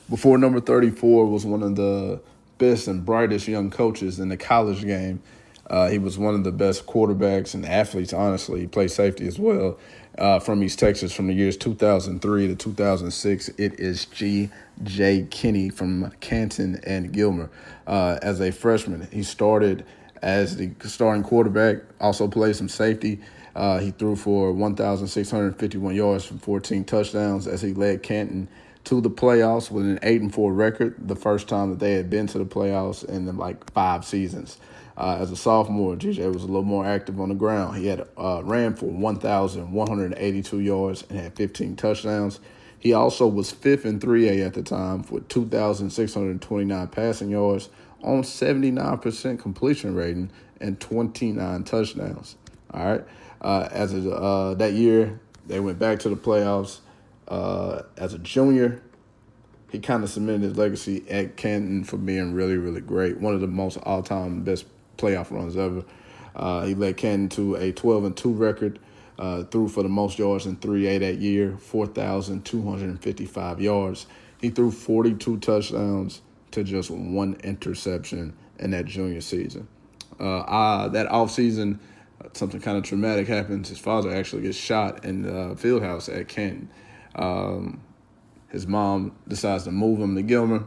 before number 34 was one of the best and brightest young coaches in the college game. He was one of the best quarterbacks and athletes, honestly. He played safety as well from East Texas from the years 2003 to 2006. It is G.J. Kinne from Canton and Gilmer. As a freshman, he started as the starting quarterback, also played some safety. He threw for 1,651 yards from 14 touchdowns as he led Canton to the playoffs with an 8-4 record, the first time that they had been to the playoffs in like 5 seasons. As a sophomore, GJ was a little more active on the ground. He had ran for 1,182 yards and had 15 touchdowns. He also was fifth in 3A at the time with 2,629 passing yards on 79% completion rating and 29 touchdowns. All right. That year, they went back to the playoffs. As a junior, he kind of cemented his legacy at Canton for being really, really great. One of the most all-time best playoff runs ever. He led Canton to a 12-2 record, threw for the most yards in 3A that year, 4,255 yards. He threw 42 touchdowns to just 1 interception in that junior season. That offseason, something kind of traumatic happens. His father actually gets shot in the field house at Canton. His mom decides to move him to Gilmer.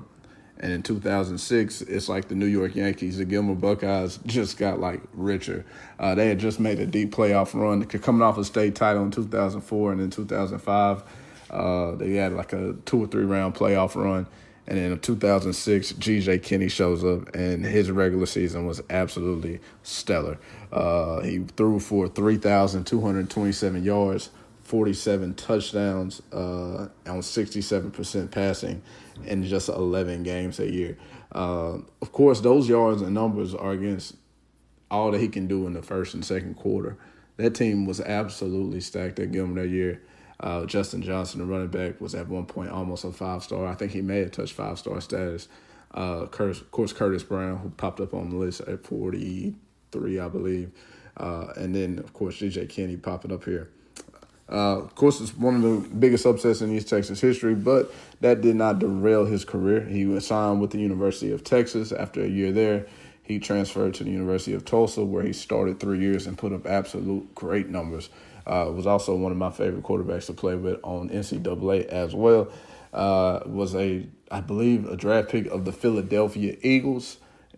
And in 2006, it's like the New York Yankees. The Gilmer Buckeyes just got, richer. They had just made a deep playoff run, coming off a state title in 2004 and in 2005. They had a 2 or 3 round playoff run. And then in 2006, G.J. Kinne shows up, and his regular season was absolutely stellar. He threw for 3,227 yards, 47 touchdowns on 67% passing in just 11 games a year. Of course, those yards and numbers are against all that he can do in the first and second quarter. That team was absolutely stacked at Gilmer that year. Justin Johnson, the running back, was at one point almost a 5-star. I think he may have touched 5-star status. Curtis Brown, who popped up on the list at 43, I believe. And then, of course, G.J. Kinne popping up here. Of course, it's one of the biggest upsets in East Texas history, but that did not derail his career. He was signed with the University of Texas. After a year there, he transferred to the University of Tulsa, where he started 3 years and put up absolute great numbers. Was also one of my favorite quarterbacks to play with on NCAA as well. Was I believe, a draft pick of the Philadelphia Eagles.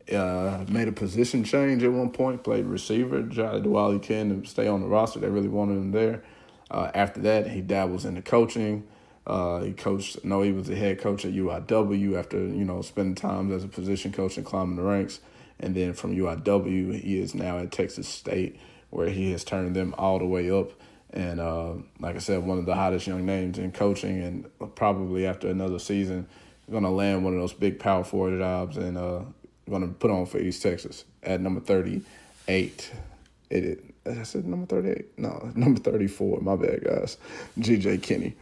Made a position change at one point, played receiver, tried to while he can to stay on the roster. They really wanted him there. After that, he dabbles into coaching. He was the head coach at UIW after, spending time as a position coach and climbing the ranks. And then from UIW, he is now at Texas State, where he has turned them all the way up. And like I said, one of the hottest young names in coaching, and probably after another season, going to land one of those big power forward jobs and going to put on for East Texas at number 38. I said number 38? No, number 34. My bad, guys. G.J. Kinne.